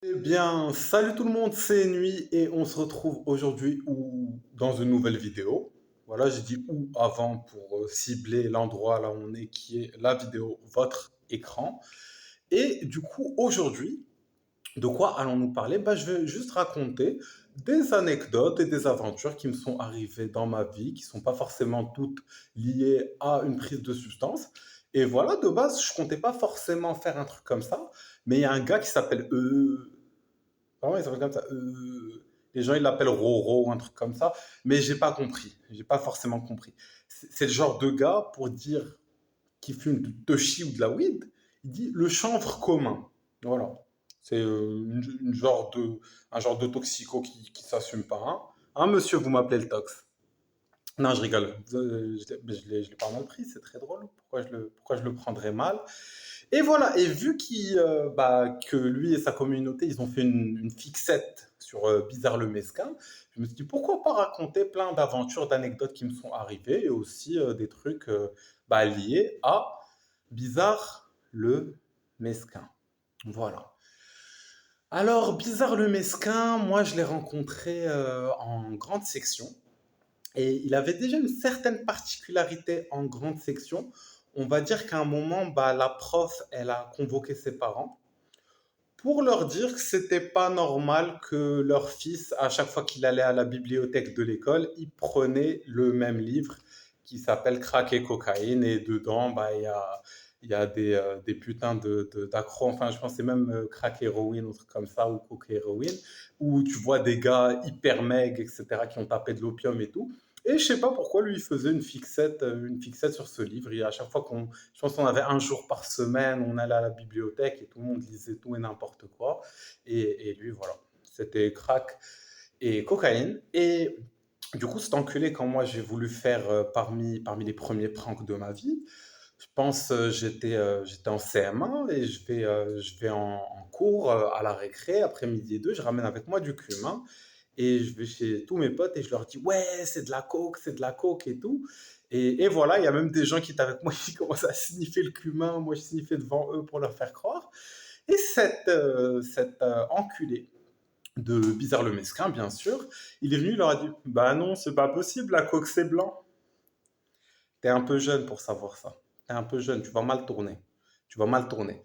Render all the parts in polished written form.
Eh bien, salut tout le monde, c'est Nuit et on se retrouve aujourd'hui ou dans une nouvelle vidéo. Voilà, j'ai dit ou avant pour cibler l'endroit là où on est, qui est la vidéo, votre écran. Et du coup, aujourd'hui, de quoi allons-nous parler? Je vais juste raconter des anecdotes et des aventures qui me sont arrivées dans ma vie, qui sont pas forcément toutes liées à une prise de substance. Et voilà, de base, je comptais pas forcément faire un truc comme ça, mais il y a un gars qui s'appelle vraiment, il s'appelle comme ça. Les gens, ils l'appellent Roro ou un truc comme ça. Mais j'ai pas compris. J'ai pas forcément compris. C'est le genre de gars, pour dire qu'il fume du toshi ou de la weed, il dit le chanvre commun. Voilà. C'est un genre de toxico qui s'assume pas. Hein. Hein, monsieur, vous m'appelez le tox. Non, je rigole. Je l'ai pas mal pris, c'est très drôle. Pourquoi je le prendrais mal? Et voilà, et vu que lui et sa communauté, ils ont fait une fixette sur Bizarre le Mesquin, je me suis dit pourquoi pas raconter plein d'aventures, d'anecdotes qui me sont arrivées et aussi des trucs liés à Bizarre le Mesquin. Voilà. Alors, Bizarre le Mesquin, moi je l'ai rencontré en grande section. Et il avait déjà une certaine particularité en grande section. On va dire qu'à un moment, la prof, elle a convoqué ses parents pour leur dire que c'était pas normal que leur fils, à chaque fois qu'il allait à la bibliothèque de l'école, il prenait le même livre qui s'appelle Crack et cocaïne. Et dedans, il y a des putains d'accros. Enfin, je pense que c'est même crack héroïne, ou truc comme ça, ou coke héroïne, où tu vois des gars hyper meg, etc., qui ont tapé de l'opium et tout. Et je sais pas pourquoi lui il faisait une fixette sur ce livre. Et à chaque fois je pense qu'on avait un jour par semaine, on allait à la bibliothèque et tout le monde lisait tout et n'importe quoi. Et lui, voilà, c'était crack et cocaïne. Et du coup, cet enculé, quand moi j'ai voulu faire parmi les premiers pranks de ma vie, je pense j'étais en CM1 et je vais en cours à la récré, après midi et deux, je ramène avec moi du cumin et je vais chez tous mes potes et je leur dis ouais, c'est de la coke et tout. Et voilà, il y a même des gens qui étaient avec moi qui commencent à sniffer le cumin, moi je sniffais devant eux pour leur faire croire. Et cet enculé de Bizarre le Mesquin, bien sûr, il est venu, il leur a dit bah non, c'est pas possible, la coke c'est blanc. T'es un peu jeune pour savoir ça. T'es un peu jeune, tu vas mal tourner. Tu vas mal tourner.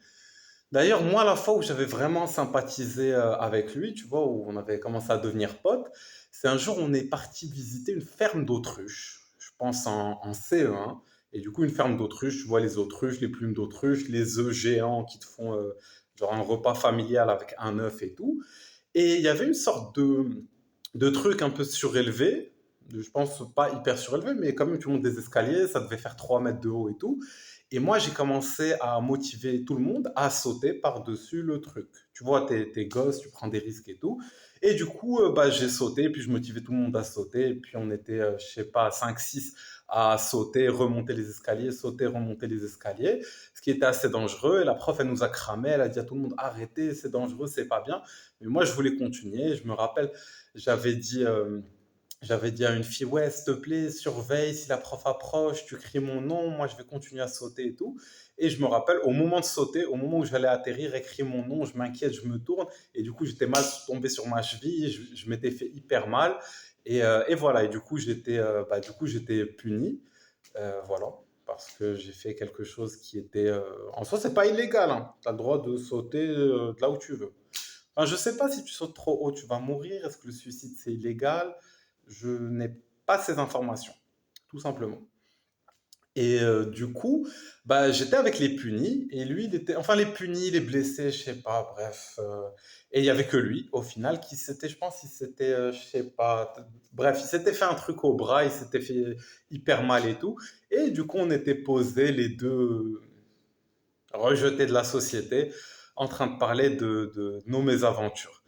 D'ailleurs, moi, la fois où j'avais vraiment sympathisé avec lui, tu vois, où on avait commencé à devenir potes, c'est un jour où on est parti visiter une ferme d'autruches, je pense en CE1. Et du coup, une ferme d'autruches, tu vois les autruches, les plumes d'autruche, les œufs géants qui te font genre un repas familial avec un œuf et tout. Et il y avait une sorte de truc un peu surélevé, je pense pas hyper surélevé, mais quand même tu montes des escaliers, ça devait faire 3 mètres de haut et tout. Et moi j'ai commencé à motiver tout le monde à sauter par-dessus le truc. Tu vois, t'es gosse, tu prends des risques et tout. Et du coup, j'ai sauté, puis je motivais tout le monde à sauter. Et puis on était, je sais pas, 5 6 à sauter, remonter les escaliers, sauter, remonter les escaliers, ce qui était assez dangereux. Et la prof, elle nous a cramé, elle a dit à tout le monde, arrêtez, c'est dangereux, c'est pas bien. Mais moi, je voulais continuer. Je me rappelle, j'avais dit, euh, j'avais dit à une fille, ouais, s'il te plaît, surveille, si la prof approche, tu cries mon nom, moi je vais continuer à sauter et tout. Et je me rappelle, au moment de sauter, au moment où j'allais atterrir, elle crie mon nom, je m'inquiète, je me tourne, et du coup j'étais mal tombé sur ma cheville, je m'étais fait hyper mal. Et voilà, et du coup j'étais puni, voilà, parce que j'ai fait quelque chose qui était, en soi c'est pas illégal, hein. Tu as le droit de sauter de là où tu veux. Enfin, je sais pas si tu sautes trop haut, tu vas mourir. Est-ce que le suicide, c'est illégal? Je n'ai pas ces informations, tout simplement. Et du coup, j'étais avec les punis et lui, il était, enfin les punis, les blessés, je sais pas, bref. Et il y avait que lui, au final, qui s'était, je pense, il s'était, je sais pas, bref, il s'était fait un truc au bras, il s'était fait hyper mal et tout. Et du coup, on était posés les deux rejetés de la société, en train de parler de nos mésaventures.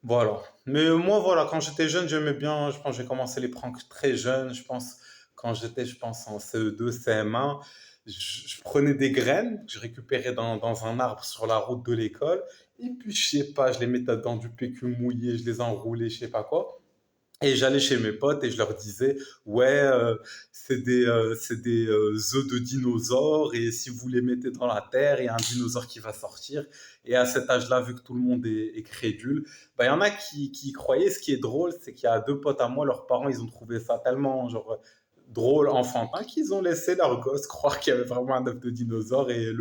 Voilà. Mais moi, voilà, quand j'étais jeune, j'aimais bien, je pense que j'ai commencé les pranks très jeune, je pense, quand j'étais, je pense, en CE2, CM1, je prenais des graines que je récupérais dans un arbre sur la route de l'école, et puis, je sais pas, je les mettais dans du PQ mouillé, je les enroulais, je sais pas quoi, Et j'allais chez mes potes et je leur disais, ouais, c'est des œufs de dinosaures et si vous les mettez dans la terre, il y a un dinosaure qui va sortir. Et à cet âge-là, vu que tout le monde est crédule, bah, il y en a qui y croyaient. Ce qui est drôle, c'est qu'il y a deux potes à moi, leurs parents, ils ont trouvé ça tellement genre, drôle, enfantin, qu'ils ont laissé leur gosse croire qu'il y avait vraiment un œuf de dinosaure et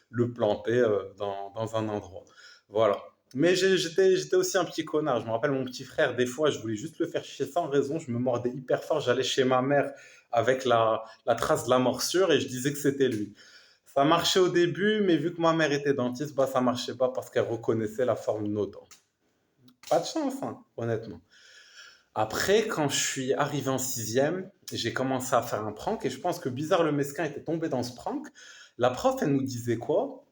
le planter dans un endroit. Voilà. Mais j'étais aussi un petit connard. Je me rappelle mon petit frère, des fois, je voulais juste le faire chier sans raison. Je me mordais hyper fort. J'allais chez ma mère avec la trace de la morsure et je disais que c'était lui. Ça marchait au début, mais vu que ma mère était dentiste, bah ça marchait pas parce qu'elle reconnaissait la forme de nos dents. Pas de chance, hein, honnêtement. Après, quand je suis arrivé en sixième, j'ai commencé à faire un prank et je pense que Bizarre le Mesquin était tombé dans ce prank. La prof, elle nous disait quoi?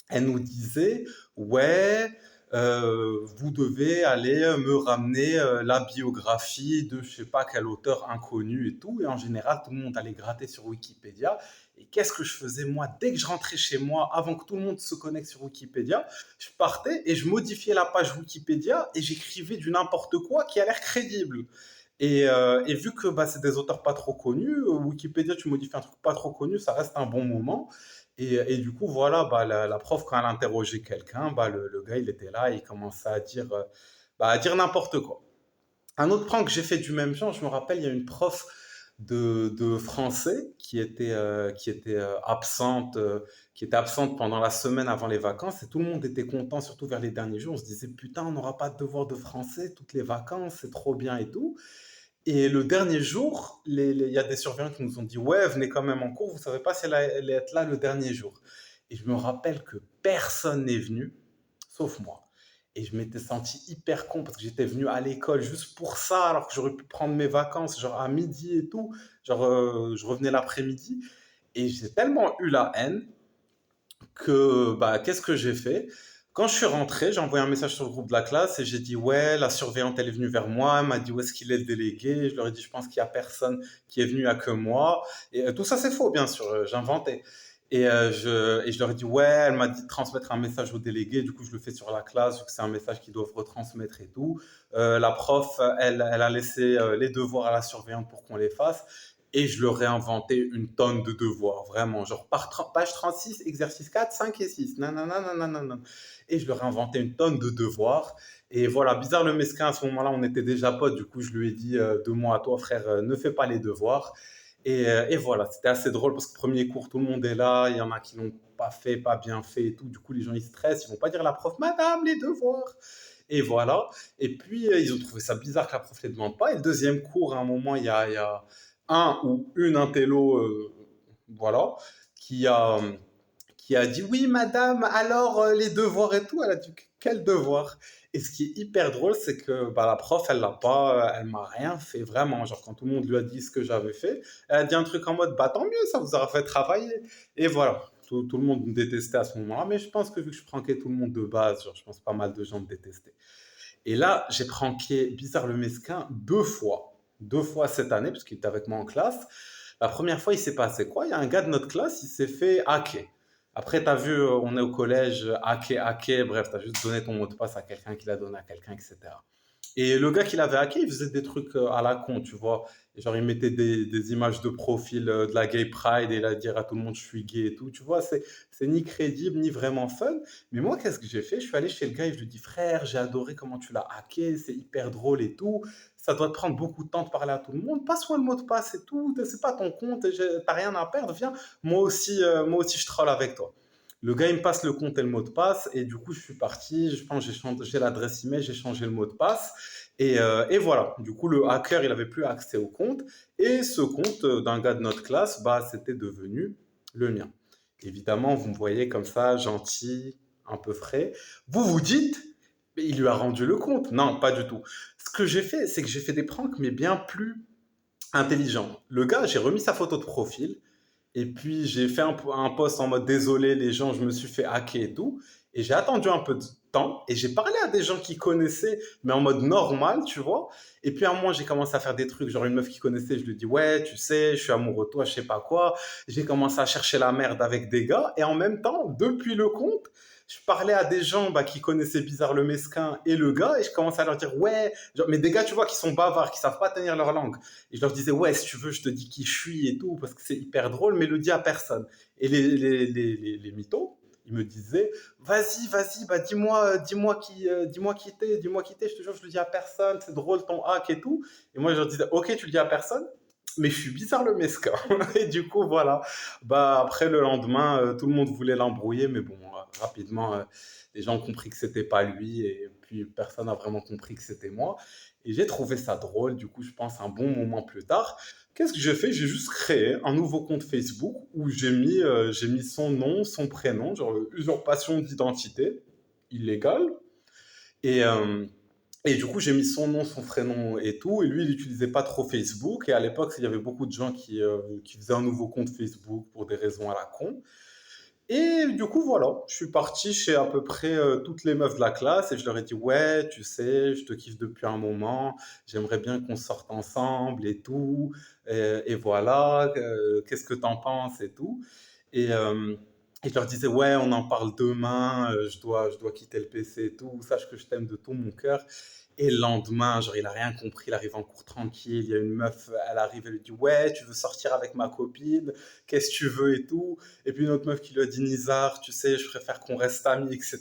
Elle nous disait, ouais, vous devez aller me ramener la biographie de je sais pas quel auteur inconnu et tout. Et en général, tout le monde allait gratter sur Wikipédia. Et qu'est-ce que je faisais moi? Dès que je rentrais chez moi, avant que tout le monde se connecte sur Wikipédia, je partais et je modifiais la page Wikipédia et j'écrivais du n'importe quoi qui a l'air crédible. Et vu que bah, c'est des auteurs pas trop connus, Wikipédia, tu modifies un truc pas trop connu, ça reste un bon moment. Et du coup, voilà, bah, la prof, quand elle interrogeait quelqu'un, bah, le gars, il était là et il commençait bah, à dire n'importe quoi. Un autre prank que j'ai fait du même genre, je me rappelle, il y a une prof de français qui était absente pendant la semaine avant les vacances et tout le monde était content, surtout vers les derniers jours. On se disait, putain, on n'aura pas de devoir de français toutes les vacances, c'est trop bien et tout. Et le dernier jour, il y a des surveillants qui nous ont dit, ouais, venez quand même en cours, vous savez pas si elle allait être là le dernier jour. Et je me rappelle que personne n'est venu, sauf moi. Et je m'étais senti hyper con parce que j'étais venu à l'école juste pour ça, alors que j'aurais pu prendre mes vacances, genre à midi et tout. Genre, je revenais l'après-midi. Et j'ai tellement eu la haine que, bah, qu'est-ce que j'ai fait? Quand je suis rentré, j'ai envoyé un message sur le groupe de la classe et j'ai dit, ouais, la surveillante, elle est venue vers moi, elle m'a dit, où est-ce qu'il est le délégué? Je leur ai dit, je pense qu'il y a personne qui est venu, il n'y a que moi. Et tout ça, c'est faux, bien sûr, j'inventais. Et je leur ai dit, ouais, elle m'a dit de transmettre un message au délégué, du coup, je le fais sur la classe, vu que c'est un message qu'ils doivent retransmettre et tout. La prof, elle a laissé les devoirs à la surveillante pour qu'on les fasse. Et je leur ai inventé une tonne de devoirs, vraiment. Genre, page 36, exercice 4, 5 et 6. Nanana, nanana. Et je leur ai inventé une tonne de devoirs. Et voilà, Bizarre le Mesquin, à ce moment-là, on était déjà potes. Du coup, je lui ai dit, de moi à toi, frère, ne fais pas les devoirs. Et voilà, c'était assez drôle parce que premier cours, tout le monde est là. Il y en a qui n'ont pas fait, pas bien fait et tout. Du coup, les gens, ils stressent. Ils vont pas dire à la prof, Madame, les devoirs. Et voilà. Et puis, ils ont trouvé ça bizarre que la prof ne les demande pas. Et le deuxième cours, à un moment, il y a un ou une intello, voilà, qui a, qui a dit oui, madame, alors les devoirs et tout. Elle a dit quel devoir? Et ce qui est hyper drôle, c'est que bah, la prof, elle l'a pas, elle m'a rien fait vraiment. Genre quand tout le monde lui a dit ce que j'avais fait, elle a dit un truc en mode bah tant mieux, ça vous aura fait travailler. Et voilà. Tout le monde me détestait à ce moment-là, mais je pense que vu que je prankais tout le monde de base, genre, je pense pas mal de gens me détestaient. Et là, j'ai pranké Bizarre le Mesquin deux fois. Deux fois cette année, parce qu'il était avec moi en classe. La première fois, il s'est passé quoi? Il y a un gars de notre classe, il s'est fait hacker. Après, tu as vu, on est au collège, hacker, bref, tu as juste donné ton mot de passe à quelqu'un qui l'a donné à quelqu'un, etc. Et le gars qui l'avait hacké, il faisait des trucs à la con, tu vois. Et genre, il mettait des images de profil de la gay pride et il allait dire à tout le monde je suis gay et tout. Tu vois, c'est ni crédible ni vraiment fun. Mais moi, qu'est-ce que j'ai fait? Je suis allé chez le gars et je lui ai dit, frère, j'ai adoré comment tu l'as hacké, c'est hyper drôle et tout. Ça doit te prendre beaucoup de temps de parler à tout le monde. Passe-moi le mot de passe et tout. C'est pas ton compte, t'as rien à perdre. Viens, moi aussi, je troll avec toi. Le gars, il me passe le compte et le mot de passe. Et du coup, je suis parti. Je pense que j'ai l'adresse email, j'ai changé le mot de passe. Et voilà. Du coup, le hacker, il avait plus accès au compte. Et ce compte d'un gars de notre classe, bah, c'était devenu le mien. Évidemment, vous me voyez comme ça, gentil, un peu frais. Vous vous dites, mais il lui a rendu le compte. Non, pas du tout. Ce que j'ai fait, c'est que j'ai fait des pranks, mais bien plus intelligents. Le gars, j'ai remis sa photo de profil. Et puis j'ai fait un post en mode désolé les gens, je me suis fait hacker et tout. Et j'ai attendu un peu de temps et j'ai parlé à des gens qui connaissaient, mais en mode normal, tu vois. Et puis à un moment, j'ai commencé à faire des trucs, genre une meuf qui connaissait, je lui dis ouais, tu sais, je suis amoureux de toi, je sais pas quoi. J'ai commencé à chercher la merde avec des gars et en même temps, depuis le compte, je parlais à des gens qui connaissaient Bizarre le Mesquin et le gars, et je commençais à leur dire, ouais, genre, mais des gars, tu vois, qui sont bavards, qui savent pas tenir leur langue. Et je leur disais, ouais, si tu veux, je te dis qui je suis et tout, parce que c'est hyper drôle, mais le dis à personne. Et les mythos, ils me disaient, vas-y, bah dis-moi qui t'es, je te jure, je le dis à personne, c'est drôle ton hack et tout. Et moi, je leur disais, ok, tu le dis à personne, mais je suis Bizarre le Mesquin. Et du coup, voilà. Bah, après, le lendemain, tout le monde voulait l'embrouiller, mais bon, rapidement, les gens ont compris que c'était pas lui, et puis personne n'a vraiment compris que c'était moi. Et j'ai trouvé ça drôle, du coup, je pense un bon moment plus tard. Qu'est-ce que j'ai fait? J'ai juste créé un nouveau compte Facebook où j'ai mis son nom, son prénom, genre usurpation d'identité illégale. Et, euh, et du coup, j'ai mis son nom, son prénom et tout. Et lui, il n'utilisait pas trop Facebook. Et à l'époque, il y avait beaucoup de gens qui faisaient un nouveau compte Facebook pour des raisons à la con. Et du coup, voilà, je suis parti chez à peu près toutes les meufs de la classe et je leur ai dit, ouais, tu sais, je te kiffe depuis un moment, j'aimerais bien qu'on sorte ensemble et tout. Et voilà, qu'est-ce que t'en penses et tout. Et, euh, et je leur disais, ouais, on en parle demain, je dois quitter le PC et tout, sache que je t'aime de tout mon cœur. Et le lendemain, genre, il a rien compris, il arrive en cours tranquille, il y a une meuf, elle arrive, elle lui dit, ouais, tu veux sortir avec ma copine, qu'est-ce que tu veux et tout. Et puis une autre meuf qui lui a dit, Nizar, tu sais, je préfère qu'on reste amis, etc.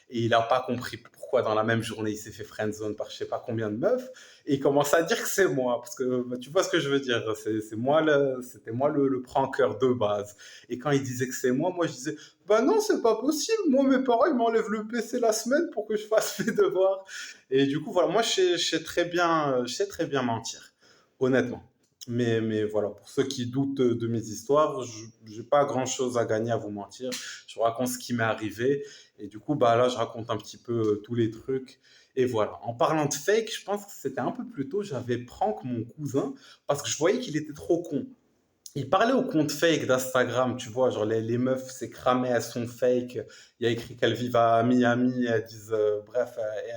Et il a pas compris pourquoi dans la même journée, il s'est fait friendzone par je sais pas combien de meufs. Et il commence à dire que c'est moi, parce que tu vois ce que je veux dire, c'était moi le pranker de base. Et quand il disait que c'est moi je disais, bah non, c'est pas possible. Moi, mes parents, ils m'enlèvent le PC la semaine pour que je fasse mes devoirs. Et du coup, voilà, moi, je sais très bien mentir, honnêtement. Mais voilà, pour ceux qui doutent de mes histoires, je n'ai pas grand-chose à gagner à vous mentir. Je vous raconte ce qui m'est arrivé. Et du coup, bah là, je raconte un petit peu tous les trucs. Et voilà. En parlant de fake, je pense que c'était un peu plus tôt, j'avais prank mon cousin parce que je voyais qu'il était trop con. Il parlait au compte fake d'Instagram, tu vois, genre les meufs, c'est cramé, elles sont fake. Il y a écrit qu'elles vivent à Miami, elles disent, bref, et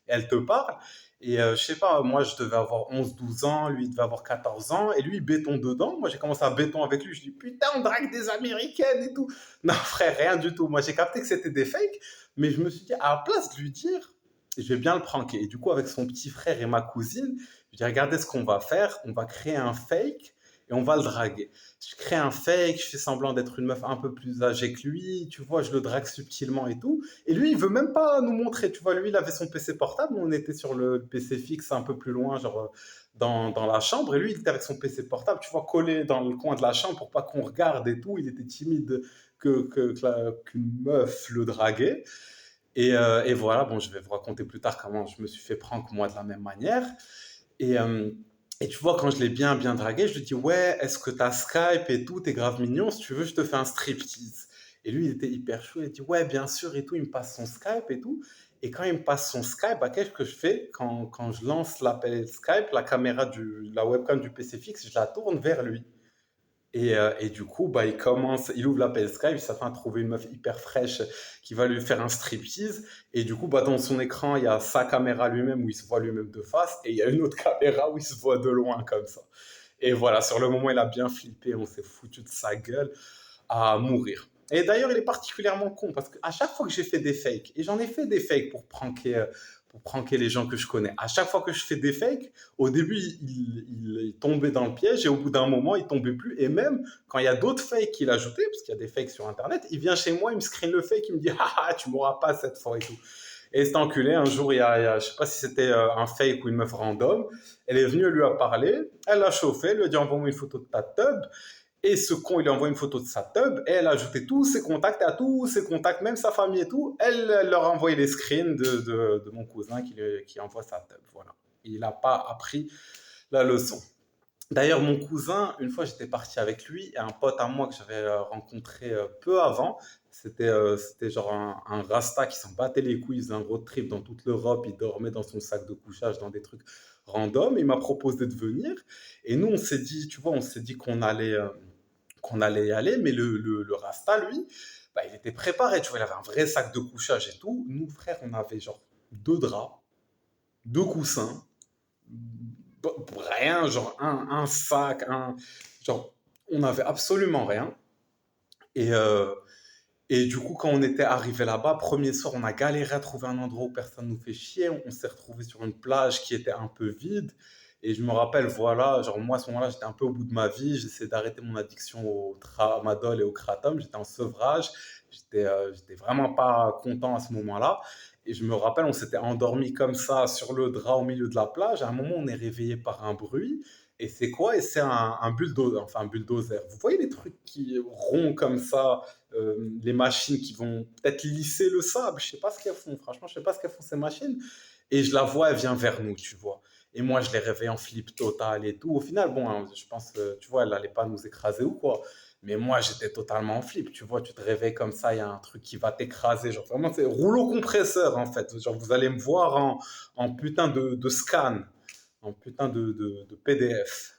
elles te parlent. Et je sais pas, moi je devais avoir 11 12 ans, lui il devait avoir 14 ans, et lui il béton dedans. Moi j'ai commencé à béton avec lui, je dis putain, on drague des américaines et tout. Non frère, rien du tout. Moi j'ai capté que c'était des fakes, mais je me suis dit, à la place de lui dire, je vais bien le pranker. Et du coup, avec son petit frère et ma cousine, je dis, regardez ce qu'on va faire, on va créer un fake et on va le draguer. Je crée un fake, je fais semblant d'être une meuf un peu plus âgée que lui, tu vois, je le drague subtilement et tout. Et lui, il veut même pas nous montrer, tu vois, lui, il avait son PC portable, on était sur le PC fixe un peu plus loin, genre dans la chambre, et lui, il était avec son PC portable, tu vois, collé dans le coin de la chambre pour pas qu'on regarde et tout. Il était timide qu'une meuf le draguait. Et voilà, bon, je vais vous raconter plus tard comment je me suis fait prank moi de la même manière. Et, euh, et tu vois, quand je l'ai bien dragué, je lui dis, ouais, est-ce que t'as Skype et tout, t'es grave mignon, si tu veux, je te fais un striptease. Et lui, il était hyper chaud, il dit, ouais, bien sûr, et tout, il me passe son Skype et tout. Et quand il me passe son Skype, qu'est-ce que je fais quand je lance l'appel Skype, la webcam du PC fixe, je la tourne vers lui. Et du coup, bah, il ouvre l'appel Skype, il s'attend à trouver une meuf hyper fraîche qui va lui faire un striptease. Et du coup, bah, dans son écran, il y a sa caméra lui-même où il se voit lui-même de face, et il y a une autre caméra où il se voit de loin comme ça. Et voilà, sur le moment, il a bien flippé, on s'est foutu de sa gueule à mourir. Et d'ailleurs, il est particulièrement con parce qu'à chaque fois que j'ai fait des fakes, et j'en ai fait des fakes pour pranker les gens que je connais, à chaque fois que je fais des fakes, au début, il tombait dans le piège et au bout d'un moment, il tombait plus. Et même quand il y a d'autres fakes qu'il ajoutait, parce qu'il y a des fakes sur Internet, il vient chez moi, il me screen le fake, il me dit ah, tu m'auras pas cette fois et tout. Et cet enculé, un jour, je sais pas si c'était un fake ou une meuf random, elle est venue, elle lui a parlé, elle l'a chauffé, elle lui a dit envoie-moi une photo de ta tub. Et ce con, il lui envoie une photo de sa tub et elle a ajouté tous ses contacts, à tous ses contacts, même sa famille et tout. Elle leur a envoyé les screens de mon cousin qui envoie sa tub. Voilà. Il n'a pas appris la leçon. D'ailleurs, mon cousin, une fois, j'étais parti avec lui et un pote à moi que j'avais rencontré peu avant. C'était genre un rasta qui s'en battait les couilles, il faisait un road trip dans toute l'Europe, il dormait dans son sac de couchage dans des trucs random. Il m'a proposé de venir et nous, on s'est dit, tu vois, on s'est dit qu'on allait y aller, mais le rasta, lui, bah, il était préparé, tu vois, il avait un vrai sac de couchage et tout. Nous, frère, on avait genre deux draps, deux coussins, rien, genre un sac, genre, on n'avait absolument rien. Et, euh, Et du coup, quand on était arrivé là-bas, premier soir, on a galéré à trouver un endroit où personne nous fait chier. On s'est retrouvé sur une plage qui était un peu vide. Et je me rappelle, voilà, genre moi à ce moment-là, j'étais un peu au bout de ma vie. J'essayais d'arrêter mon addiction au tramadol et au kratom. J'étais en sevrage. J'étais vraiment pas content à ce moment-là. Et je me rappelle, on s'était endormi comme ça sur le drap au milieu de la plage. À un moment, on est réveillé par un bruit. Et c'est quoi? Et c'est un bulldozer, enfin un bulldozer. Vous voyez les trucs qui ronds comme ça, les machines qui vont peut-être lisser le sable. Je sais pas ce qu'elles font, franchement, je sais pas ce qu'elles font ces machines. Et je la vois, elle vient vers nous, tu vois. Et moi, je l'ai réveillée en flip total et tout. Au final, bon, hein, je pense, tu vois, elle allait pas nous écraser ou quoi. Mais moi, j'étais totalement en flip, tu vois. Tu te réveilles comme ça, il y a un truc qui va t'écraser. Genre, vraiment, c'est rouleau compresseur, en fait. Genre, vous allez me voir en putain de scan, en putain de PDF.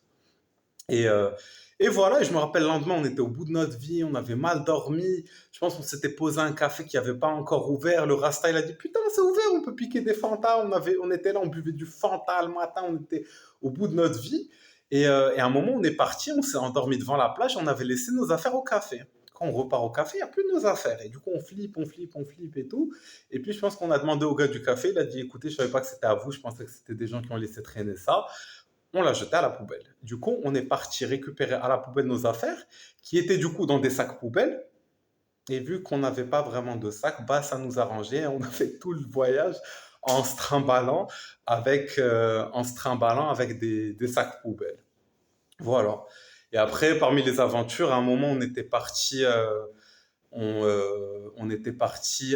Et, euh, et voilà, et je me rappelle, le lendemain, on était au bout de notre vie, on avait mal dormi. Je pense qu'on s'était posé un café qui n'avait pas encore ouvert. Le Rasta, il a dit, putain, c'est ouvert, on peut piquer des Fanta. On était là, on buvait du Fanta le matin, on était au bout de notre vie. Et à un moment, on est parti, on s'est endormi devant la plage, on avait laissé nos affaires au café. Quand on repart au café, il n'y a plus de nos affaires. Et du coup, on flippe et tout. Et puis, je pense qu'on a demandé au gars du café, il a dit, écoutez, je ne savais pas que c'était à vous, je pensais que c'était des gens qui ont laissé traîner ça. On l'a jeté à la poubelle. Du coup, on est parti récupérer à la poubelle nos affaires, qui étaient du coup dans des sacs poubelles. Et vu qu'on n'avait pas vraiment de sac, bah ça nous arrangeait. On a fait tout le voyage en se trimballant avec des sacs poubelles. Voilà. Et après, parmi les aventures, à un moment, on était parti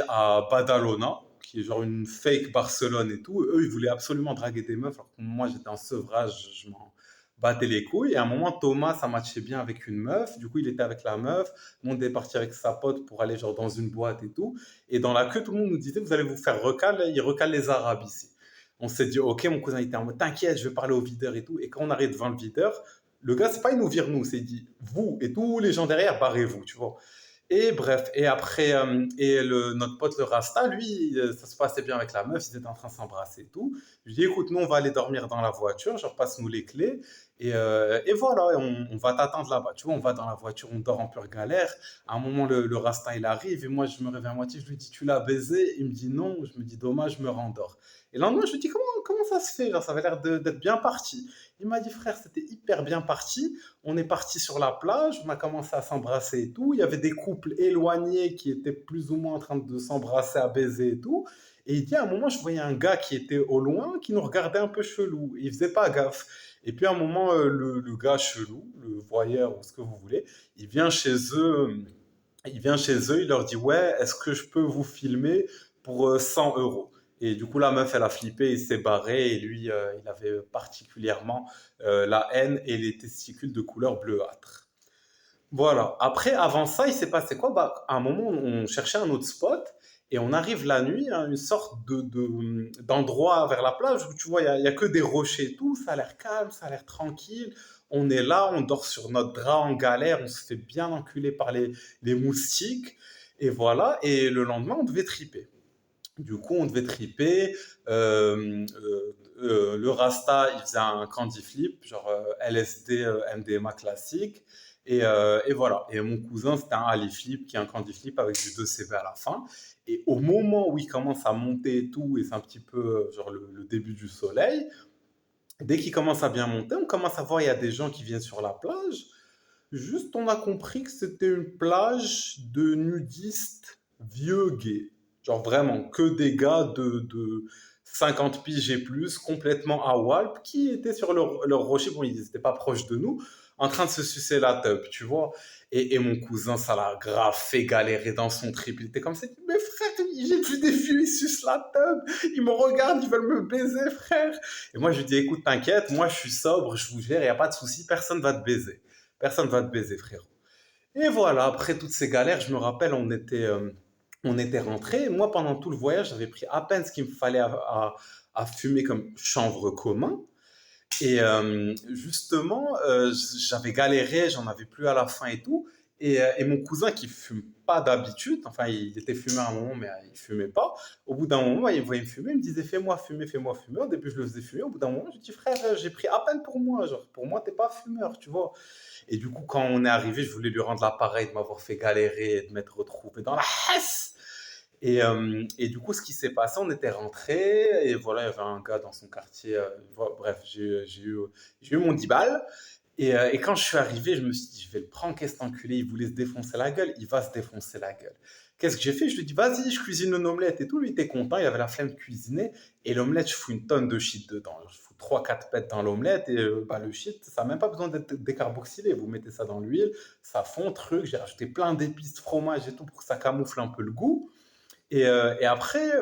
à Badalona, qui est genre une fake Barcelone et tout. Eux, ils voulaient absolument draguer des meufs, alors que moi, j'étais en sevrage, je m'en battais les couilles. Et à un moment, Thomas, ça matchait bien avec une meuf. Du coup, il était avec la meuf. Nous, on était parti avec sa pote pour aller genre dans une boîte et tout. Et dans la queue, tout le monde nous disait, vous allez vous faire recal. Ils recalent les Arabes ici. On s'est dit, ok, mon cousin il était en mode, t'inquiète, je vais parler au videur et tout. Et quand on arrive devant le videur, le gars, c'est pas il nous vire nous, c'est il dit, vous et tous les gens derrière, barrez-vous, tu vois. Et bref, et après, notre pote le Rasta, lui, ça se passait bien avec la meuf, ils étaient en train de s'embrasser et tout. Je lui dis, écoute, nous, on va aller dormir dans la voiture, genre, passe-nous les clés, et voilà, et on va t'attendre là-bas. Tu vois, on va dans la voiture, on dort en pure galère. À un moment, le Rasta, il arrive, et moi, je me réveille à moitié, je lui dis, tu l'as baisé? Il me dit non, je me dis, dommage, je me rendors. Et le lendemain, je lui dis, comment ça se fait? Genre, ça avait l'air d'être bien parti. Il m'a dit, frère, c'était hyper bien parti. On est parti sur la plage, on a commencé à s'embrasser et tout. Il y avait des couples éloignés qui étaient plus ou moins en train de s'embrasser, à baiser et tout. Et il dit à un moment, je voyais un gars qui était au loin, qui nous regardait un peu chelou. Et il faisait pas gaffe. Et puis à un moment, le gars chelou, le voyeur ou ce que vous voulez, il vient chez eux. Il vient chez eux, il leur dit ouais, est-ce que je peux vous filmer pour 100 euros? Et du coup, la meuf, elle a flippé, il s'est barré et lui, il avait particulièrement la haine et les testicules de couleur bleuâtre. Voilà. Après, avant ça, il s'est passé quoi? Bah, à un moment, on cherchait un autre spot et on arrive la nuit à une sorte d'endroit vers la plage où tu vois, il y a que des rochers et tout. Ça a l'air calme, ça a l'air tranquille. On est là, on dort sur notre drap en galère, on se fait bien enculer par les moustiques. Et voilà. Et le lendemain, on devait triper. Du coup, on devait triper. Le Rasta, il faisait un candy flip, genre LSD, MDMA classique. Et voilà. Et mon cousin, c'était un Ali flip, qui est un candy flip avec du 2CB à la fin. Et au moment où il commence à monter et tout, et c'est un petit peu genre le début du soleil, dès qu'il commence à bien monter, on commence à voir il y a des gens qui viennent sur la plage. Juste, on a compris que c'était une plage de nudistes vieux gays. Genre vraiment, que des gars de 50 piges et plus, complètement à Walp, qui étaient sur leur rocher. Bon, ils n'étaient pas proches de nous, en train de se sucer la teub, tu vois. Et mon cousin, ça l'a grave fait galérer dans son trip. Il était comme ça, mais frère, j'ai vu des vieux, ils sucent la teub. Ils me regardent, ils veulent me baiser, frère. Et moi, je lui dis, écoute, t'inquiète, moi, je suis sobre, je vous gère, il n'y a pas de souci, personne va te baiser. Personne va te baiser, frérot. Et voilà, après toutes ces galères, je me rappelle, on était rentrés. Moi, pendant tout le voyage, j'avais pris à peine ce qu'il me fallait à fumer comme chanvre commun. Et justement, j'avais galéré, j'en avais plus à la fin et tout. Et mon cousin qui fume pas d'habitude, enfin il était fumeur à un moment, mais il fumait pas. Au bout d'un moment, il me voyait me fumer, il me disait fais-moi fumer, fais-moi fumer. Au début, je le faisais fumer. Au bout d'un moment, je lui dis frère, j'ai pris à peine pour moi. Genre, pour moi, t'es pas fumeur, tu vois. Et du coup, quand on est arrivé, je voulais lui rendre l'appareil de m'avoir fait galérer et de m'être retrouvé dans la hesse. Et du coup, ce qui s'est passé, on était rentré et voilà, il y avait un gars dans son quartier. Bref, j'ai eu mon 10 balles. Et quand je suis arrivé, je me suis dit, je vais le prendre, qu'est-ce enculé, il voulait se défoncer la gueule, il va se défoncer la gueule. Qu'est-ce que j'ai fait? Je lui ai dit, vas-y, je cuisine une omelette et tout. Lui, il était content, il avait la flemme de cuisiner. Et l'omelette, je fous une tonne de shit dedans. Je fous 3 4 pètes dans l'omelette et bah, le shit, ça n'a même pas besoin d'être décarboxylé. Vous mettez ça dans l'huile, ça fond, truc. J'ai rajouté plein d'épices, fromage et tout pour que ça camoufle un peu le goût. Et après,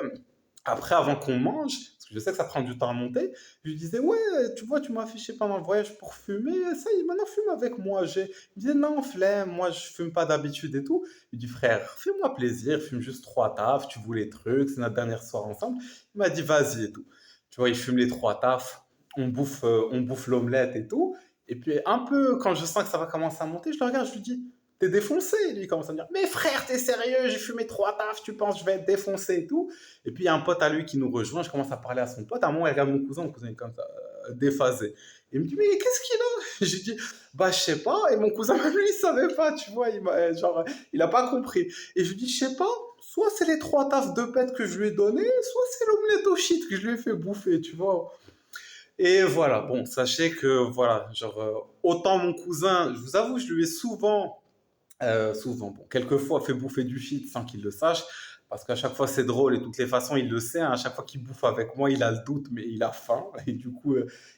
avant qu'on mange, parce que je sais que ça prend du temps à monter, je lui disais, ouais, tu vois, tu m'as affiché pendant le voyage pour fumer, ça y est, maintenant fume avec moi. Il me disait, non, flemme, moi je fume pas d'habitude et tout. Je lui dis, frère, fais-moi plaisir, fume juste 3 tafs, tu voulais les trucs, c'est notre dernière soirée ensemble. Il m'a dit, vas-y et tout. Tu vois, il fume les 3 tafs, on bouffe l'omelette et tout. Et puis un peu, quand je sens que ça va commencer à monter, je le regarde, je lui dis, t'es défoncé. Et lui, il commence à me dire, mais frère, t'es sérieux, j'ai fumé 3 tafs, tu penses que je vais être défoncé et tout. Et puis il y a un pote à lui qui nous rejoint, je commence à parler à son pote. À un moment, il regarde mon cousin est comme ça, déphasé. Il me dit, mais qu'est-ce qu'il a? J'ai dit, bah je sais pas. Et mon cousin, même lui, il savait pas, tu vois, genre, il a pas compris. Et je lui dis, je sais pas, soit c'est les 3 tafs de pète que je lui ai donné, soit c'est l'omelette au shit que je lui ai fait bouffer, tu vois. Et voilà, bon, sachez que, voilà, genre, autant mon cousin, je vous avoue, je lui ai souvent, bon, quelquefois fait bouffer du shit sans qu'il le sache, parce qu'à chaque fois c'est drôle et de toutes les façons il le sait, hein, à chaque fois qu'il bouffe avec moi il a le doute mais il a faim et du coup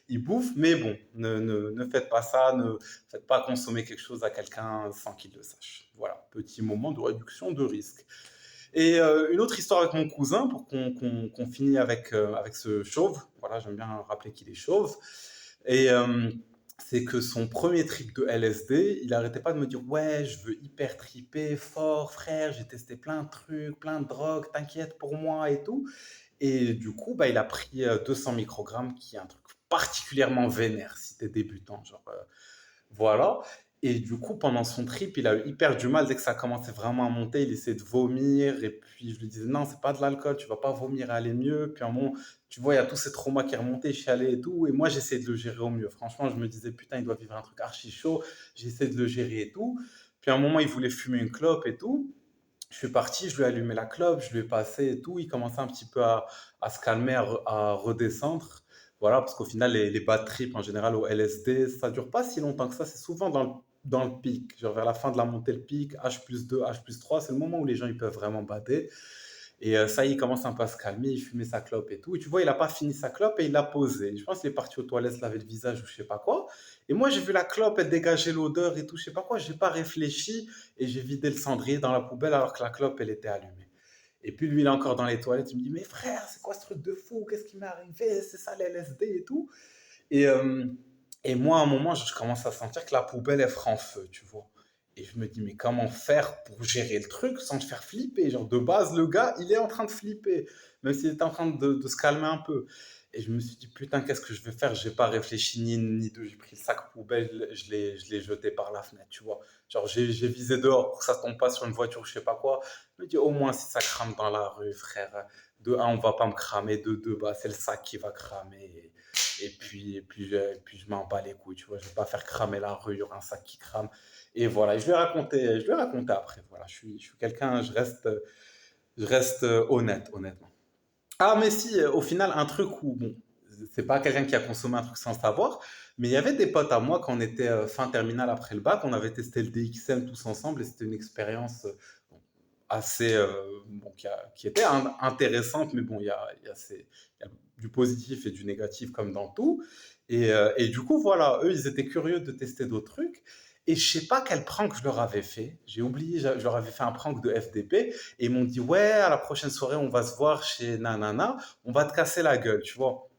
il bouffe, mais bon, ne faites pas ça, ne faites pas consommer quelque chose à quelqu'un sans qu'il le sache. Voilà, petit moment de réduction de risque. Et une autre histoire avec mon cousin pour qu'on finisse avec ce chauve, voilà, j'aime bien rappeler qu'il est chauve, et c'est que son premier trip de LSD, il arrêtait pas de me dire ouais, je veux hyper triper fort, frère, j'ai testé plein de trucs, plein de drogues, t'inquiète pour moi et tout. Et du coup, bah, il a pris 200 microgrammes, qui est un truc particulièrement vénère si t'es débutant, genre voilà. Et du coup, pendant son trip, il a eu hyper du mal dès que ça commençait vraiment à monter. Il essayait de vomir. Et puis, je lui disais, non, c'est pas de l'alcool, tu vas pas vomir, aller mieux. Puis, à un moment, tu vois, il y a tous ces traumas qui remontaient, chialait et tout. Et moi, j'essayais de le gérer au mieux. Franchement, je me disais, putain, il doit vivre un truc archi chaud. J'essayais de le gérer et tout. Puis, à un moment, il voulait fumer une clope et tout. Je suis parti, je lui ai allumé la clope, je lui ai passé et tout. Il commençait un petit peu à se calmer, à redescendre. Voilà, parce qu'au final, les bad trips en général au LSD, ça dure pas si longtemps que ça. C'est souvent dans le pic, genre vers la fin de la montée, le pic, H+2, H+3, c'est le moment où les gens ils peuvent vraiment bader. Et ça y est, il commence un peu à se calmer, il fumait sa clope et tout. Et tu vois, il n'a pas fini sa clope et il l'a posée. Je pense qu'il est parti aux toilettes se laver le visage ou je sais pas quoi. Et moi, j'ai vu la clope, elle dégageait l'odeur et tout, je sais pas quoi. J'ai pas réfléchi et j'ai vidé le cendrier dans la poubelle alors que la clope, elle était allumée. Et puis lui, il est encore dans les toilettes. Il me dit, mais frère, c'est quoi ce truc de fou? Qu'est-ce qui m'est arrivé? C'est ça l'LSD et tout. Et, euh, et moi, à un moment, je commence à sentir que la poubelle, elle fera en feu, tu vois. Et je me dis, mais comment faire pour gérer le truc sans te faire flipper? Genre, de base, le gars, il est en train de flipper, même s'il est en train de se calmer un peu. Et je me suis dit, putain, qu'est-ce que je vais faire? J'ai pas réfléchi ni une ni deux. J'ai pris le sac poubelle, je l'ai jeté par la fenêtre, tu vois. Genre, j'ai visé dehors pour que ça tombe pas sur une voiture, je sais pas quoi. Je me dis, au moins, si ça crame dans la rue, frère, de un, on va pas me cramer, de deux, bah, c'est le sac qui va cramer. Et puis je m'en bats les couilles, tu vois. Je vais pas faire cramer la rue, il y aura un sac qui crame. Et voilà, et je lui ai raconté après. Voilà, je suis quelqu'un, je reste honnête, honnêtement. Ah, mais si, au final, un truc où, bon, c'est pas quelqu'un qui a consommé un truc sans savoir, mais il y avait des potes à moi quand on était fin terminale après le bac, on avait testé le DXM tous ensemble et c'était une expérience bon, assez, bon, qui était intéressante, mais bon, il y a du positif et du négatif comme dans tout. Et du coup, voilà, eux, ils étaient curieux de tester d'autres trucs. Et je sais pas quel prank je leur avais fait. J'ai oublié, je leur avais fait un prank de FDP. Et ils m'ont dit, ouais, à la prochaine soirée, on va se voir chez Nanana, on va te casser la gueule, tu vois.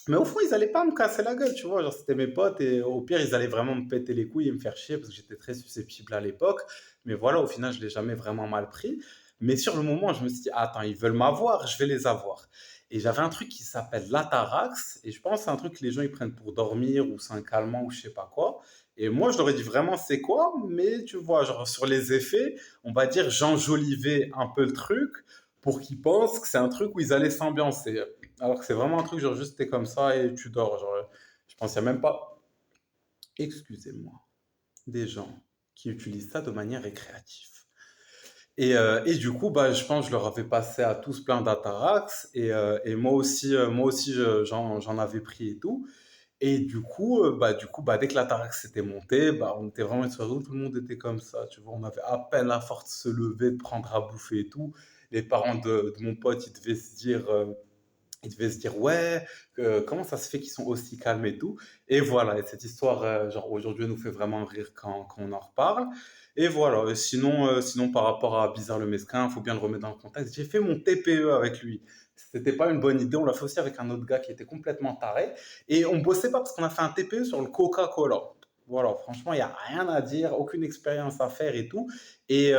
Mais au fond, ils allaient pas me casser la gueule, tu vois. Genre, c'était mes potes et au pire, ils allaient vraiment me péter les couilles et me faire chier parce que j'étais très susceptible à l'époque. Mais voilà, au final, je l'ai jamais vraiment mal pris. Mais sur le moment, je me suis dit, attends, ils veulent m'avoir, je vais les avoir. Et j'avais un truc qui s'appelle l'Atarax. Et je pense que c'est un truc que les gens ils prennent pour dormir ou c'est un calmant ou je sais pas quoi. Et moi, je leur ai dit vraiment c'est quoi, mais tu vois, genre sur les effets, on va dire j'enjolivais un peu le truc pour qu'ils pensent que c'est un truc où ils allaient s'ambiancer. Alors que c'est vraiment un truc, genre juste t'es comme ça et tu dors. Genre, je pense qu'il n'y a même pas, excusez-moi, des gens qui utilisent ça de manière récréative. Et du coup, bah, je pense que je leur avais passé à tous plein d'atarax et moi aussi j'en avais pris et tout. Et du coup, dès que l'atarax s'était monté, bah, on était vraiment sur où tout le monde était comme ça, tu vois. On avait à peine la force de se lever, de prendre à bouffer et tout. Les parents de mon pote, ils devaient se dire, ouais, comment ça se fait qu'ils sont aussi calmes et tout. Et voilà, et cette histoire, genre aujourd'hui, nous fait vraiment rire quand on en reparle. Et voilà, et sinon par rapport à Bizarre le Mesquin, il faut bien le remettre dans le contexte. J'ai fait mon TPE avec lui. C'était pas une bonne idée. On l'a fait aussi avec un autre gars qui était complètement taré. Et on bossait pas parce qu'on a fait un TPE sur le Coca-Cola. Voilà, franchement, il n'y a rien à dire, aucune expérience à faire et tout. Et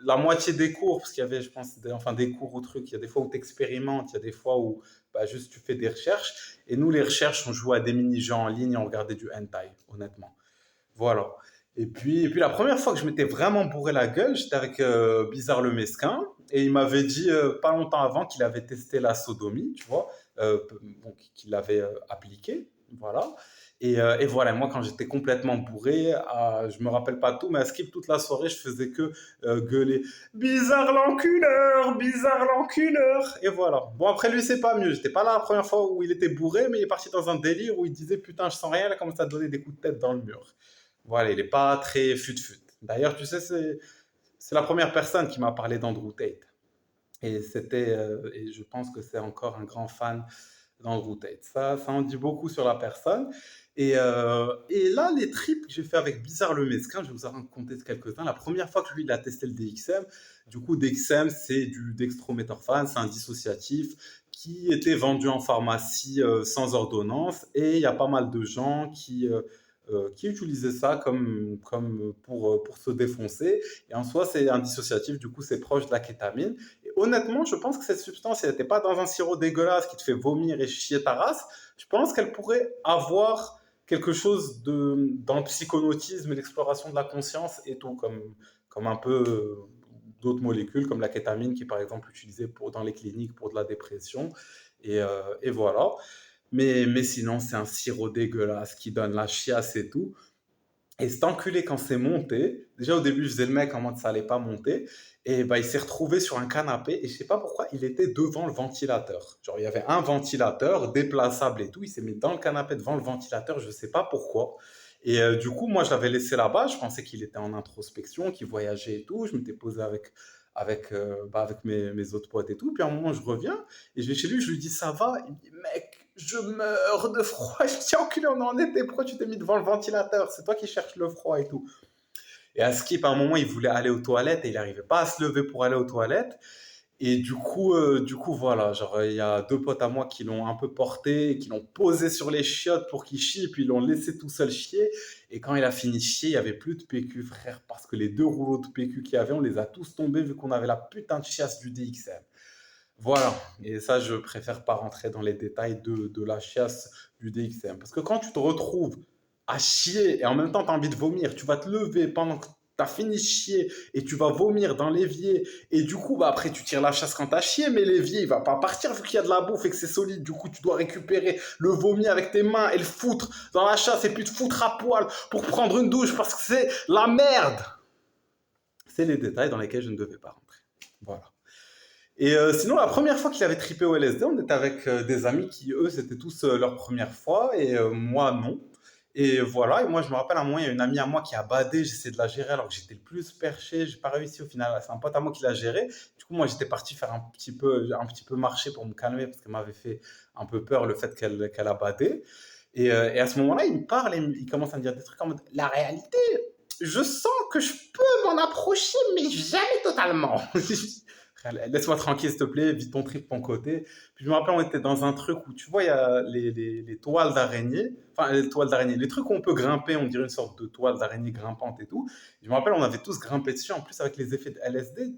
la moitié des cours, parce qu'il y avait, je pense, enfin des cours ou trucs, il y a des fois où tu expérimentes, il y a des fois où bah, juste tu fais des recherches. Et nous, les recherches, on jouait à des mini-jeux en ligne et on regardait du hentai, honnêtement. Voilà. Et puis la première fois que je m'étais vraiment bourré la gueule, j'étais avec Bizarre le Mesquin et il m'avait dit pas longtemps avant qu'il avait testé la sodomie, tu vois, bon, qu'il l'avait appliqué, voilà. Et voilà, moi quand j'étais complètement bourré, je me rappelle pas tout, mais à skip toute la soirée, je faisais que gueuler Bizarre l'enculeur. Et voilà. Bon après lui c'est pas mieux, j'étais pas là la première fois où il était bourré, mais il est parti dans un délire où il disait putain je sens rien, il a commencé à donner des coups de tête dans le mur. Voilà, il n'est pas très fut-fut. D'ailleurs, tu sais, c'est la première personne qui m'a parlé d'Andrew Tate. Et je pense que c'est encore un grand fan d'Andrew Tate. Ça en dit beaucoup sur la personne. Et là, les trips que j'ai fait avec Bizarre le Mesquin, je vais vous en raconter quelques-uns. La première fois que lui, il a testé le DXM, du coup, DXM, c'est du dextrométhorphane, c'est un dissociatif qui était vendu en pharmacie sans ordonnance. Et il y a pas mal de gens qui utilisaient ça comme pour se défoncer. Et en soi, c'est un dissociatif, du coup, c'est proche de la kétamine. Et honnêtement, je pense que cette substance, elle n'était pas dans un sirop dégueulasse qui te fait vomir et chier ta race. Je pense qu'elle pourrait avoir quelque chose dans le psychonautisme et l'exploration de la conscience et tout, comme un peu d'autres molécules, comme la kétamine qui est par exemple utilisée dans les cliniques pour de la dépression. Et voilà. Mais sinon, c'est un sirop dégueulasse qui donne la chiasse et tout. Et cet enculé, quand c'est monté, déjà au début, je faisais le mec en mode ça allait pas monter. Et bah, il s'est retrouvé sur un canapé et je sais pas pourquoi il était devant le ventilateur. Genre, il y avait un ventilateur déplaçable et tout. Il s'est mis dans le canapé devant le ventilateur, je sais pas pourquoi. Et du coup, moi, je l'avais laissé là-bas. Je pensais qu'il était en introspection, qu'il voyageait et tout. Je m'étais posé avec mes autres potes et tout. Puis à un moment, je reviens et je vais chez lui. Je lui dis ça va. Il me dit mec, je meurs de froid. Je me dis enculé, on en était. Pourquoi tu t'es mis devant le ventilateur? C'est toi qui cherches le froid et tout. Et à Skip, à un moment, il voulait aller aux toilettes et il n'arrivait pas à se lever pour aller aux toilettes. Et du coup, voilà, genre, il y a deux potes à moi qui l'ont un peu porté, qui l'ont posé sur les chiottes pour qu'il chie, puis ils l'ont laissé tout seul chier. Et quand il a fini de chier, il n'y avait plus de PQ, frère, parce que les deux rouleaux de PQ qu'il y avait, on les a tous tombés vu qu'on avait la putain de chiasse du DXM. Voilà, et ça, je préfère pas rentrer dans les détails de la chiasse du DXM. Parce que quand tu te retrouves à chier et en même temps tu as envie de vomir, tu vas te lever pendant que tu as fini de chier et tu vas vomir dans l'évier. Et du coup, bah, après, tu tires la chasse quand tu as chié, mais l'évier, il va pas partir vu qu'il y a de la bouffe et que c'est solide. Du coup, tu dois récupérer le vomi avec tes mains et le foutre dans la chasse et puis te foutre à poil pour prendre une douche parce que c'est la merde. C'est les détails dans lesquels je ne devais pas rentrer. Voilà. Et sinon, la première fois qu'il avait trippé au LSD, on était avec des amis qui, eux, c'était tous leur première fois, et moi, non. Et voilà, et moi, je me rappelle, à un moment, il y a une amie à moi qui a badé, j'essayais de la gérer alors que j'étais le plus perché, j'ai pas réussi au final, c'est un pote à moi qui l'a géré. Du coup, moi, j'étais parti faire un petit peu marcher pour me calmer, parce qu'elle m'avait fait un peu peur le fait qu'elle a badé. Et à ce moment-là, il me parle, et il commence à me dire des trucs en mode, la réalité, je sens que je peux m'en approcher, mais jamais totalement. Laisse-moi tranquille, s'il te plaît, vis ton trip de ton côté. Puis je me rappelle, on était dans un truc où, tu vois, il y a les toiles d'araignée, enfin, les toiles d'araignée, les trucs où on peut grimper, on dirait une sorte de toile d'araignée grimpante et tout. Je me rappelle, on avait tous grimpé dessus, en plus, avec les effets de LSD,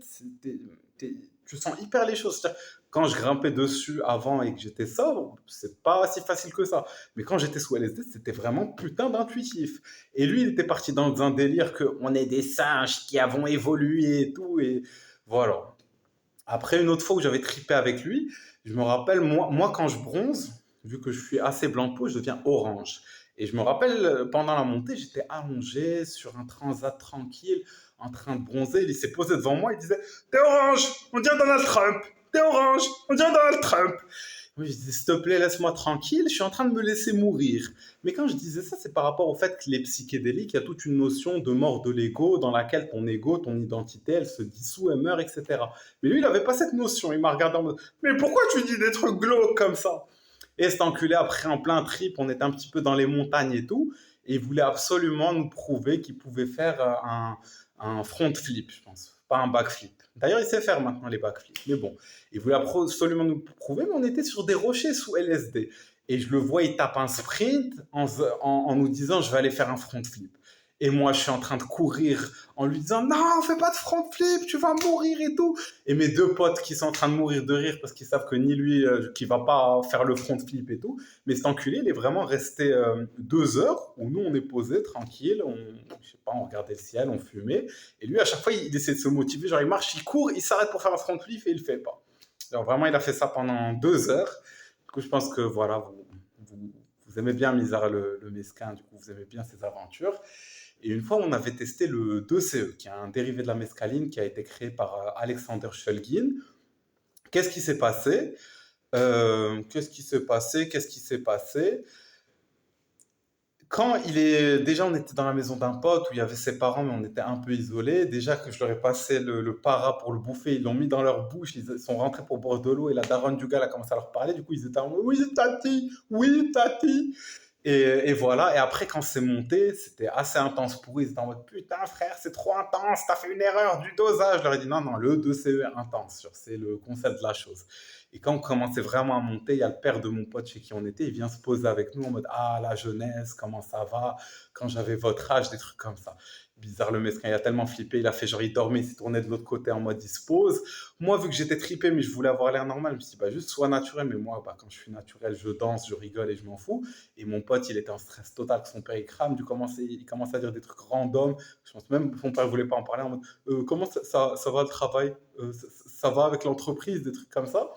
tu sens hyper les choses. C'est-à-dire, quand je grimpais dessus avant et que j'étais sobre, c'est pas si facile que ça. Mais quand j'étais sous LSD, c'était vraiment putain d'intuitif. Et lui, il était parti dans un délire que on est des singes qui avons évolué et tout. Et voilà. Après, une autre fois où j'avais tripé avec lui, je me rappelle, moi quand je bronze, vu que je suis assez blanc de peau, je deviens orange. Et je me rappelle, pendant la montée, j'étais allongé sur un transat tranquille, en train de bronzer. Il s'est posé devant moi, il disait: T'es orange, on dirait Donald Trump. T'es orange, on dirait Donald Trump. Oui, je disais: S'il te plaît, laisse-moi tranquille, je suis en train de me laisser mourir. Mais quand je disais ça, c'est par rapport au fait que les psychédéliques, il y a toute une notion de mort de l'ego dans laquelle ton ego, ton identité, elle se dissout, elle meurt, etc. Mais lui, il n'avait pas cette notion. Il m'a regardé en mode: Mais pourquoi tu dis des trucs glauques comme ça? Et cet enculé, après, en plein trip, on était un petit peu dans les montagnes et tout. Et il voulait absolument nous prouver qu'il pouvait faire un front flip, je pense. Pas un backflip. D'ailleurs, il sait faire maintenant les backflips. Mais bon, il voulait absolument nous prouver, mais on était sur des rochers sous LSD. Et je le vois, il tape un sprint en nous disant: Je vais aller faire un front flip. Et moi, je suis en train de courir en lui disant: Non, fais pas de front flip, tu vas mourir et tout. Et mes deux potes qui sont en train de mourir de rire parce qu'ils savent que ni lui, qui va pas faire le front flip et tout. Mais cet enculé, il est vraiment resté 2 heures où nous, on est posé tranquille, je sais pas, on regardait le ciel, on fumait. Et lui, à chaque fois, il essaie de se motiver. Genre, il marche, il court, il s'arrête pour faire un front flip et il le fait pas. Alors, vraiment, il a fait ça pendant 2 heures. Du coup, je pense que voilà, vous aimez bien Mizar le Mesquin, du coup, vous aimez bien ses aventures. Et une fois, on avait testé le 2CE, qui est un dérivé de la mescaline qui a été créé par Alexander Shulgin. Qu'est-ce qui s'est passé? Qu'est-ce qui s'est passé? Quand déjà, on était dans la maison d'un pote où il y avait ses parents, mais on était un peu isolés. Déjà que je leur ai passé le para pour le bouffer, ils l'ont mis dans leur bouche, ils sont rentrés pour boire de l'eau et la daronne du gars a commencé à leur parler. Du coup, ils étaient en mode: Oui, tati, oui, tati. Et voilà. Et après, quand c'est monté, c'était assez intense pour eux. Ils étaient en mode: Putain, frère, c'est trop intense, t'as fait une erreur du dosage. Je leur ai dit: Non, non, le 2CE est intense. C'est le concept de la chose. Et quand on commençait vraiment à monter, il y a le père de mon pote chez qui on était, il vient se poser avec nous en mode: Ah, la jeunesse, comment ça va? Quand j'avais votre âge, des trucs comme ça. Bizarre le mesquin, il a tellement flippé, il a fait genre, il dormait, il s'est tourné de l'autre côté en mode il se pose. Moi, vu que j'étais tripé, mais je voulais avoir l'air normal, je me suis dit: Bah, juste sois naturel. Mais moi, bah, quand je suis naturel, je danse, je rigole et je m'en fous. Et mon pote, il était en stress total que son père il crame, il commence à dire des trucs random. Je pense même que son père ne voulait pas en parler en mode: Comment ça va le travail? Ça va avec l'entreprise, des trucs comme ça.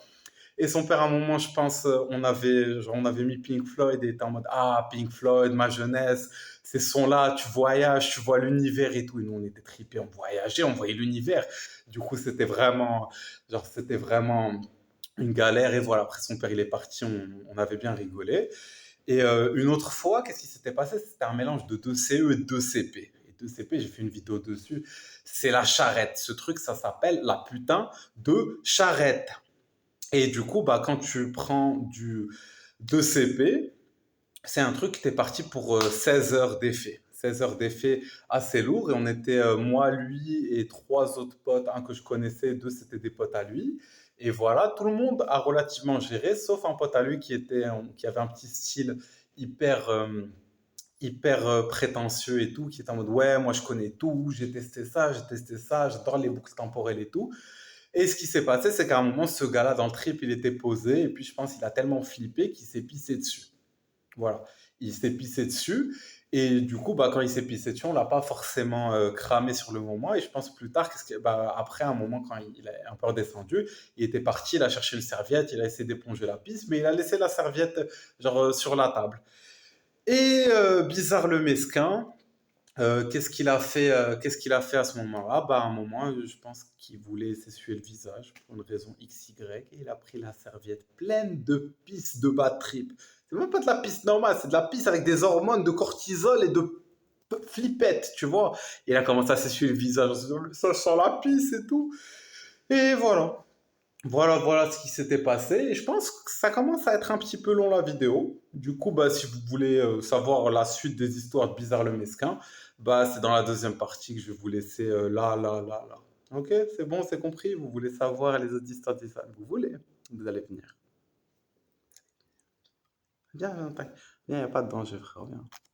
Et son père, à un moment, je pense, on avait mis Pink Floyd et il était en mode: Ah, Pink Floyd, ma jeunesse, ces sons-là, tu voyages, tu vois l'univers et tout. Et nous, on était trippés, on voyageait, on voyait l'univers. Du coup, c'était vraiment une galère. Et voilà, après son père, il est parti, on avait bien rigolé. Et une autre fois, qu'est-ce qui s'était passé? C'était un mélange de 2CE et de 2CP. Et 2CP, j'ai fait une vidéo dessus. C'est la charrette. Ce truc, ça s'appelle la putain de charrette. Et du coup, bah, quand tu prends du 2CP, c'est un truc qui était parti pour 16 heures d'effet. 16 heures d'effet assez lourd. Et on était, moi, lui et trois autres potes, un que je connaissais, deux c'était des potes à lui. Et voilà, tout le monde a relativement géré, sauf un pote à lui qui avait un petit style hyper, hyper prétentieux et tout, qui était en mode: Ouais, moi je connais tout, j'ai testé ça, j'adore les boucles temporelles et tout. Et ce qui s'est passé, c'est qu'à un moment, ce gars-là, dans le trip, il était posé, et puis je pense qu'il a tellement flippé qu'il s'est pissé dessus. Voilà. Il s'est pissé dessus, et du coup, bah, quand il s'est pissé dessus, on l'a pas forcément cramé sur le moment, et je pense plus tard, bah, après un moment, quand il est un peu redescendu, il était parti, il a cherché une serviette, il a essayé d'éponger la pisse, mais il a laissé la serviette genre sur la table. Et bizarre le mesquin, qu'est-ce qu'il a fait à ce moment-là? Bah, à un moment, je pense qu'il voulait s'essuyer le visage pour une raison XY et il a pris la serviette pleine de pisse de bad trip. C'est même pas de la pisse normale, c'est de la pisse avec des hormones de cortisol et de flippettes, tu vois. Il a commencé à s'essuyer le visage, ça sent la pisse et tout. Et voilà. Voilà ce qui s'était passé. Et je pense que ça commence à être un petit peu long la vidéo. Du coup, bah, si vous voulez savoir la suite des histoires de Bizarre le Mesquin, bah, c'est dans la deuxième partie que je vais vous laisser là. Ok, c'est bon, c'est compris. Vous voulez savoir les autres histoires d'Israël? Vous voulez? Vous allez venir. Viens, viens, il n'y a pas de danger, frère. Viens.